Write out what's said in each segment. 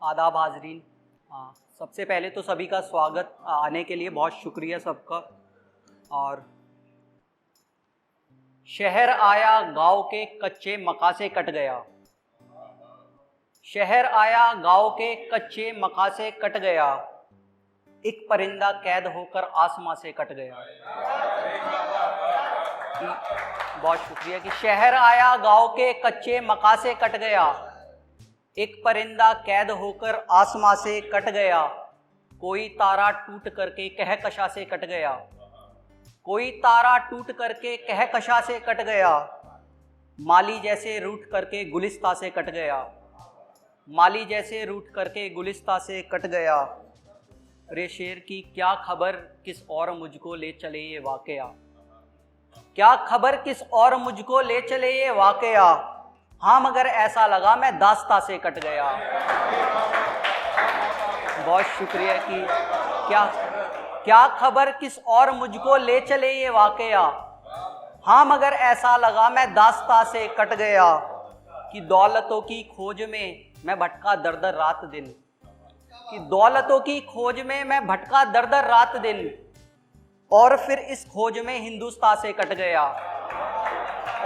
आदाब हाजरीन। सबसे पहले तो सभी का स्वागत, आने के लिए बहुत शुक्रिया सबका। और शहर आया गांव के कच्चे मकासे कट गया, शहर आया गांव के कच्चे मकासे कट गया, एक परिंदा कैद होकर आसमां से कट गया। बहुत शुक्रिया कि शहर आया गांव के कच्चे मकासे कट गया, एक परिंदा कैद होकर आसमां से कट गया, कोई तारा टूट करके कहकशा से कट गया, कोई तारा टूट करके कहकशा से कट गया, माली जैसे रूठ करके गुलिस्ता से कट गया, माली जैसे रूठ करके गुलिस्ता से कट गया। रे शेर की क्या खबर किस और मुझको ले चले ये वाकया, क्या खबर किस और मुझको ले चले ये वाकया, हाँ मगर ऐसा लगा मैं दास्ता से कट गया। बहुत शुक्रिया कि क्या खबर किस और मुझको ले चले ये वाकया, हाँ मगर ऐसा लगा मैं दास्ता से कट गया। कि दौलतों की खोज में मैं भटका दर दर रात दिन, कि दौलतों की खोज में मैं भटका दर दर रात दिन, और फिर इस खोज में हिंदुस्तान से कट गया,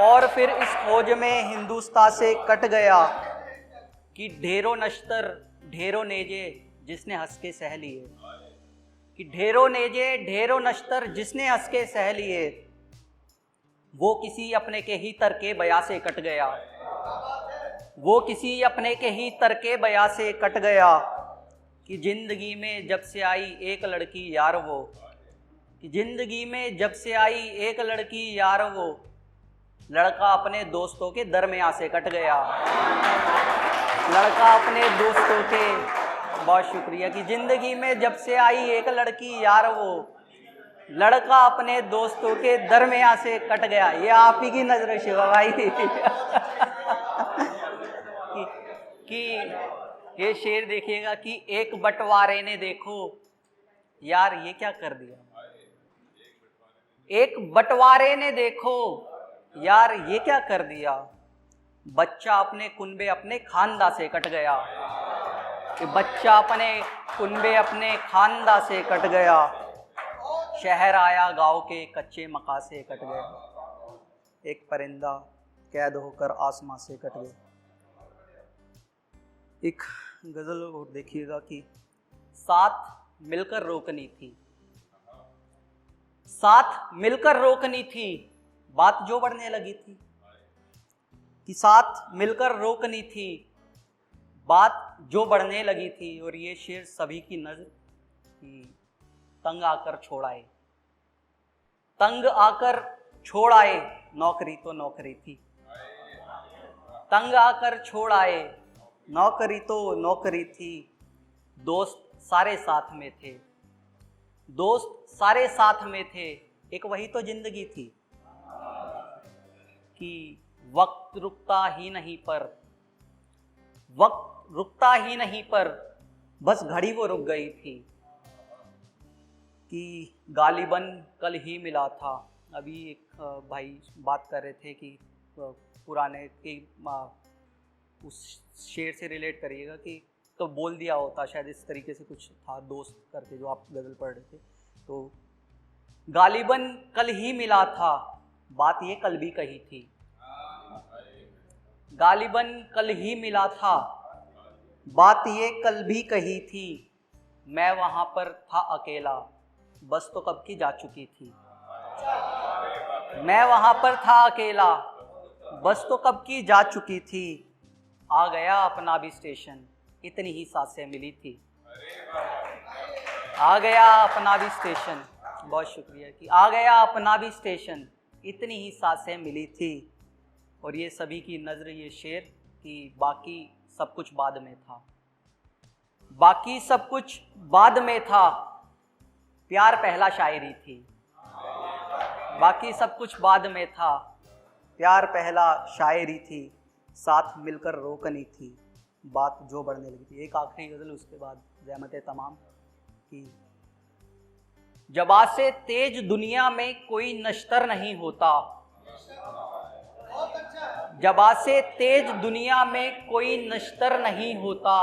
और फिर इस खोज में हिंदुस्तान से कट गया। कि ढेरों नश्तर ढेरों नेजे जिसने हंस के सह लिए, कि ढेरों नेजे ढेरों नश्तर जिसने हंस के सह लिए, वो किसी अपने के ही तरके बया से कट गया, वो किसी अपने के ही तरके बया से कट गया। कि जिंदगी में जब से आई एक लड़की यार वो, कि जिंदगी में जब से आई एक लड़की यार वो, लड़का अपने दोस्तों के दरमियान से कट गया, लड़का अपने दोस्तों के। बहुत शुक्रिया कि जिंदगी में जब से आई एक लड़की यार वो, लड़का अपने दोस्तों के दरमियान से कट गया। ये आप ही की नजर शिवा भाई कि ये शेर देखिएगा कि एक बंटवारे ने देखो, यार ये क्या कर दिया, एक बंटवारे ने देखो यार ये क्या कर दिया, बच्चा अपने कुनबे अपने खानदा से कट गया, कि बच्चा अपने कुनबे अपने खानदा से कट गया। शहर आया गांव के कच्चे मकासे कट गया, एक परिंदा कैद होकर आसमां से कट गया। एक गजल और देखिएगा कि साथ मिलकर रोकनी थी, साथ मिलकर रोकनी थी, बात जो बढ़ने लगी थी, कि साथ मिलकर रोकनी थी, बात जो बढ़ने लगी थी। और ये शेर सभी की नजर कि तंग आकर छोड़ाए, तंग आकर छोड़ाए, नौकरी तो नौकरी थी, तंग आकर छोड़ाए, नौकरी तो नौकरी थी, दोस्त सारे साथ में थे, दोस्त सारे साथ में थे, एक वही तो जिंदगी थी। कि वक्त रुकता ही नहीं पर, वक्त रुकता ही नहीं पर, बस घड़ी वो रुक गई थी। कि गालिबन कल ही मिला था, अभी एक भाई बात कर रहे थे कि पुराने की उस शेर से रिलेट करिएगा कि तो बोल दिया होता, शायद इस तरीके से कुछ था दोस्त करके जो आप गजल पढ़ रहे थे। तो गालिबन कल ही मिला था, बात ये कल भी कही थी, गालिबन कल ही मिला था, बात ये कल भी कही थी, मैं वहां पर था अकेला, बस तो कब की जा चुकी थी, मैं वहां पर था अकेला, बस तो कब की जा चुकी थी, आ गया अपना भी स्टेशन, इतनी ही सांसें मिली थी, आ गया अपना भी स्टेशन। बहुत शुक्रिया कि आ गया अपना भी स्टेशन, इतनी ही सांसें मिली थी। और ये सभी की नजर ये शेर कि बाकी सब कुछ बाद में था, बाकी सब कुछ बाद में था, प्यार पहला शायरी थी, बाकी सब कुछ बाद में था, प्यार पहला शायरी थी, साथ मिलकर रोकनी थी, बात जो बढ़ने लगी थी। एक आखिरी गजल उसके बाद रहमत तमाम की। जबा से तेज दुनिया में कोई नश्तर नहीं होता, जबा से तेज दुनिया में कोई नश्तर नहीं होता,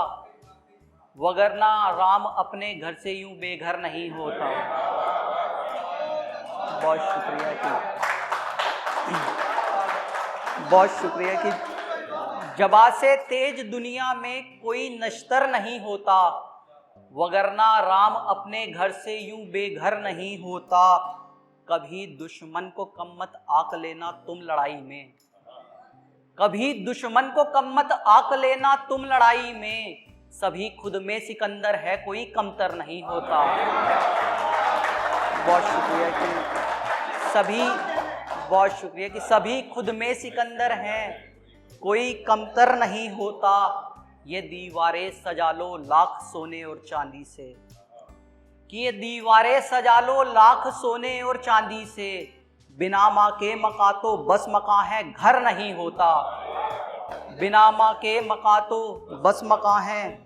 वगरना राम अपने घर से यूं बेघर नहीं होता। बहुत शुक्रिया कि जबा से तेज दुनिया में कोई नश्तर नहीं होता, वगरना राम अपने घर से यूं बेघर नहीं होता। कभी दुश्मन को कम मत आक लेना तुम लड़ाई में, कभी दुश्मन को कम मत आक लेना तुम लड़ाई में। सभी खुद में सिकंदर है कोई कमतर नहीं होता। बहुत शुक्रिया कि सभी खुद में सिकंदर हैं, कोई कमतर नहीं होता। ये दीवारें सजा लो लाख सोने और चांदी से, कि ये दीवारें सजा लो लाख सोने और चांदी से। बिना माँ के मका तो बस मका है घर नहीं होता, बिना माँ के मका तो बस मका है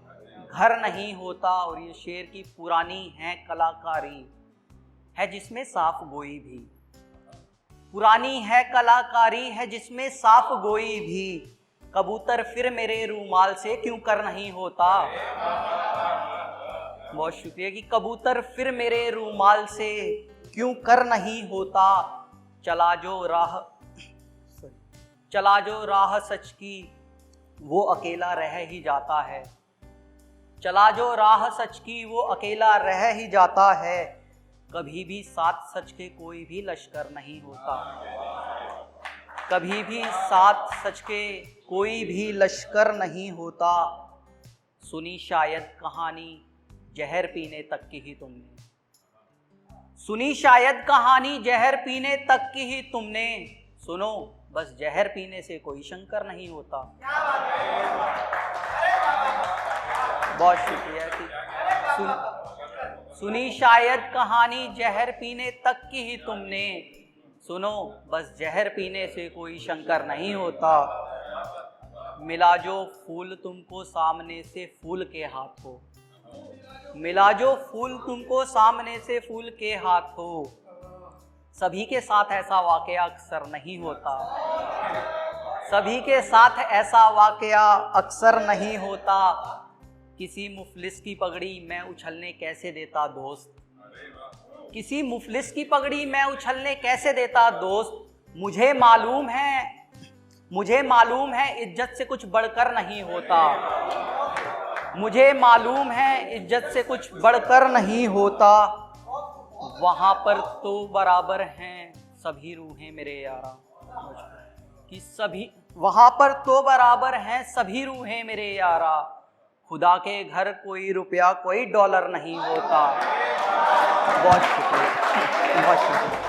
घर नहीं होता। और ये शेर की पुरानी है कलाकारी है जिसमें साफ गोई भी, पुरानी है कलाकारी है जिसमें साफ गोई भी। कबूतर फिर मेरे रूमाल से क्यों कर नहीं होता। बहुत शुक्रिया कि कबूतर फिर मेरे रूमाल से क्यों कर नहीं होता। चला जो राह सच की वो अकेला रह ही जाता है, चला जो राह सच की वो अकेला रह ही जाता है। कभी भी साथ सच के कोई भी लश्कर नहीं होता, कभी भी साथ सच के कोई भी लश्कर नहीं होता। सुनी शायद कहानी जहर पीने तक की ही तुमने, सुनी शायद कहानी जहर पीने तक की ही तुमने। सुनो बस जहर पीने से कोई शंकर नहीं होता। बहुत शुक्रिया कि सुनी शायद कहानी जहर पीने तक की ही तुमने। सुनो बस जहर पीने से कोई शंकर नहीं होता। मिला जो फूल तुमको सामने से फूल के हाथों, मिला जो फूल तुमको सामने से फूल के हाथों। सभी के साथ ऐसा वाकया अक्सर नहीं होता, सभी के साथ ऐसा वाकया अक्सर नहीं होता। किसी मुफलिस की पगड़ी मैं उछलने कैसे देता दोस्त, किसी मुफलिस की पगड़ी मैं उछलने कैसे देता दोस्त। मुझे मालूम है इज्जत से कुछ बढ़कर नहीं होता, मुझे मालूम है इज्जत से कुछ बढ़कर नहीं होता। वहाँ पर तो बराबर हैं सभी रूहें मेरे यारा, कि सभी वहाँ पर तो बराबर हैं सभी रूहें मेरे यारा। खुदा के घर कोई रुपया कोई डॉलर नहीं होता। बहुत शुक्रिया, बहुत शुक्रिया।